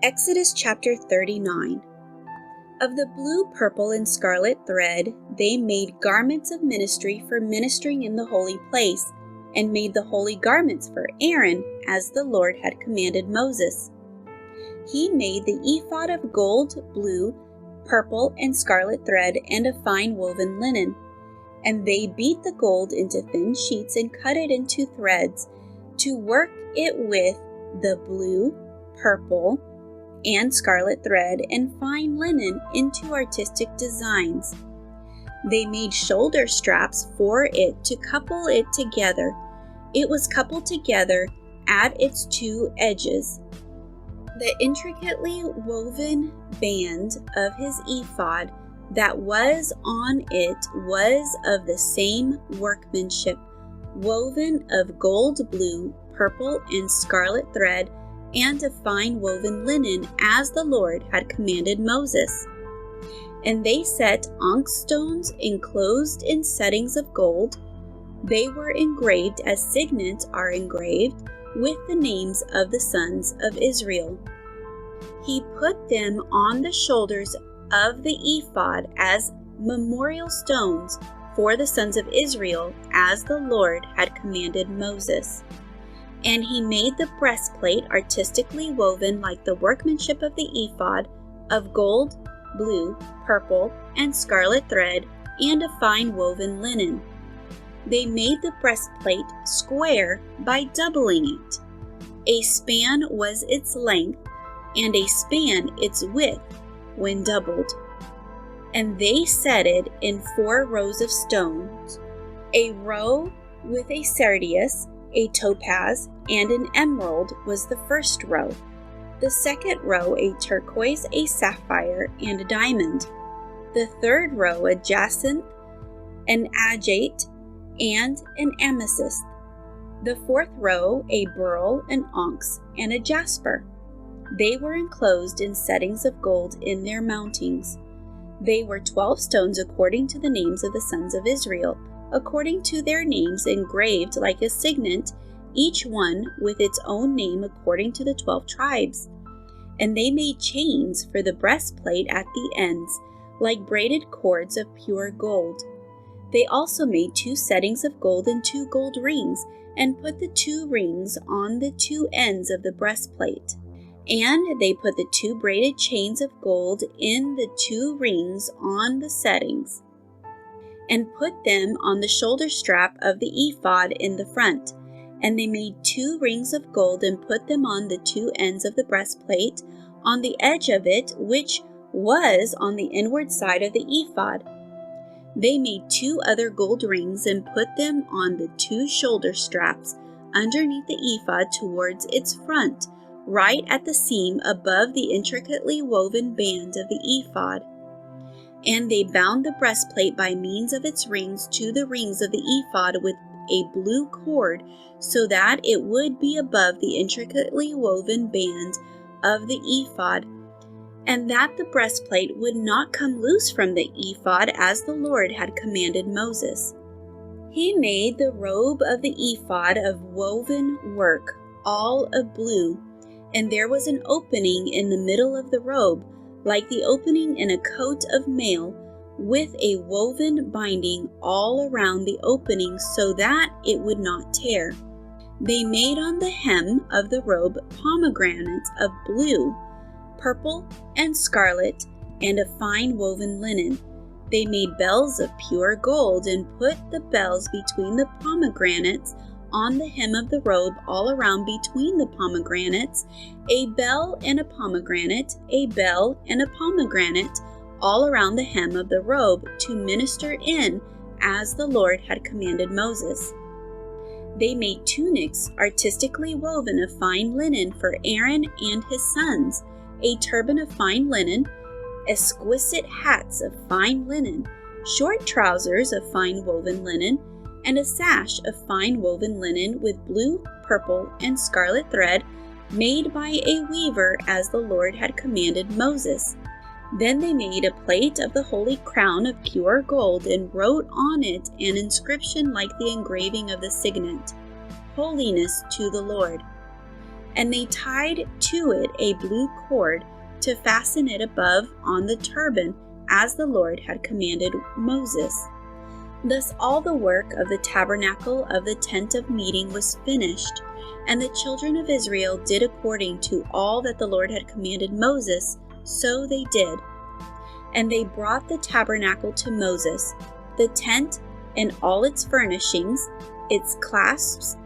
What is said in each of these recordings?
Exodus chapter 39. Of the blue, purple, and scarlet thread, they made garments of ministry for ministering in the holy place, and made the holy garments for Aaron, as the Lord had commanded Moses. He made the ephod of gold, blue, purple, and scarlet thread, and of fine woven linen. And they beat the gold into thin sheets and cut it into threads, to work it with the blue, purple, and scarlet thread and fine linen into artistic designs. They made shoulder straps for it to couple it together. It was coupled together at its two edges. The intricately woven band of his ephod that was on it was of the same workmanship, woven of gold, blue, purple, and scarlet thread, and of fine woven linen, as the Lord had commanded Moses. And they set onyx stones enclosed in settings of gold. They were engraved as signets are engraved, with the names of the sons of Israel. He put them on the shoulders of the ephod as memorial stones for the sons of Israel, as the Lord had commanded Moses. And he made the breastplate artistically woven like the workmanship of the ephod, of gold, blue, purple, and scarlet thread, and of fine woven linen. They made the breastplate square by doubling it. A span was its length, and a span its width when doubled. And they set it in 4 rows of stones, a row with a sardius, a topaz, and an emerald was the first row. The second row a turquoise, a sapphire, and a diamond. The third row a jacinth, an agate, and an amethyst. The fourth row a beryl, an onyx, and a jasper. They were enclosed in settings of gold in their mountings. They were 12 stones according to the names of the sons of Israel, according to their names engraved like a signet, each one with its own name according to the 12 tribes. And they made chains for the breastplate at the ends, like braided cords of pure gold. They also made 2 settings of gold and 2 gold rings, and put the 2 rings on the 2 ends of the breastplate. And they put the 2 braided chains of gold in the 2 rings on the settings, and put them on the shoulder strap of the ephod in the front. And they made 2 rings of gold and put them on the 2 ends of the breastplate, on the edge of it, which was on the inward side of the ephod. They made 2 other gold rings and put them on the 2 shoulder straps underneath the ephod towards its front, right at the seam above the intricately woven band of the ephod. And they bound the breastplate by means of its rings to the rings of the ephod with a blue cord, so that it would be above the intricately woven band of the ephod, and that the breastplate would not come loose from the ephod, as the Lord had commanded Moses. He made the robe of the ephod of woven work, all of blue, and there was an opening in the middle of the robe, like the opening in a coat of mail, with a woven binding all around the opening, so that it would not tear. They made on the hem of the robe pomegranates of blue, purple, and scarlet, and of fine woven linen. They made bells of pure gold, and put the bells between the pomegranates on the hem of the robe, all around between the pomegranates, a bell and a pomegranate, a bell and a pomegranate, all around the hem of the robe, to minister in, as the Lord had commanded Moses. They made tunics artistically woven of fine linen for Aaron and his sons, a turban of fine linen, exquisite hats of fine linen, short trousers of fine woven linen, and a sash of fine woven linen with blue, purple, and scarlet thread, made by a weaver, as the Lord had commanded Moses. Then they made a plate of the holy crown of pure gold, and wrote on it an inscription like the engraving of the signet, Holiness to the Lord. And they tied to it a blue cord to fasten it above on the turban, as the Lord had commanded Moses. Thus all the work of the tabernacle of the tent of meeting was finished, and the children of Israel did according to all that the Lord had commanded Moses, so they did. And they brought the tabernacle to Moses, the tent and all its furnishings, its clasps,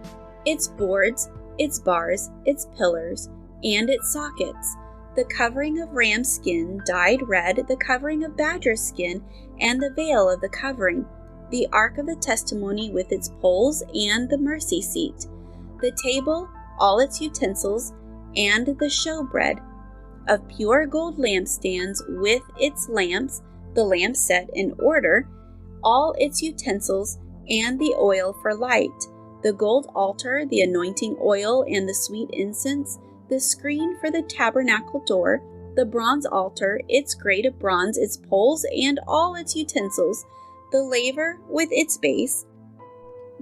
its boards, its bars, its pillars, and its sockets, the covering of ram skin dyed red, the covering of badger skin, and the veil of the covering, the ark of the testimony with its poles and the mercy seat, the table, all its utensils, and the showbread, of pure gold lampstands with its lamps, the lamps set in order, all its utensils, and the oil for light, the gold altar, the anointing oil, and the sweet incense, the screen for the tabernacle door, the bronze altar, its grate of bronze, its poles, and all its utensils, the laver with its base,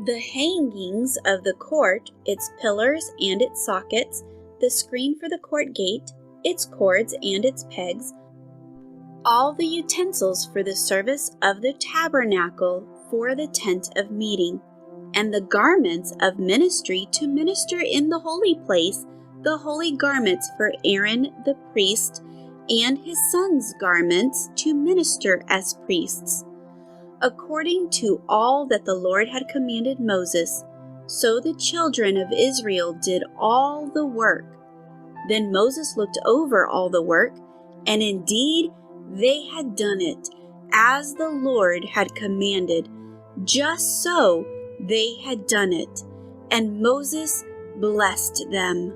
the hangings of the court, its pillars and its sockets, the screen for the court gate, its cords and its pegs, all the utensils for the service of the tabernacle for the tent of meeting, and the garments of ministry to minister in the holy place, the holy garments for Aaron the priest, and his sons' garments to minister as priests. According to all that the Lord had commanded Moses, so the children of Israel did all the work. Then Moses looked over all the work, and indeed they had done it, as the Lord had commanded. Just so they had done it, and Moses blessed them.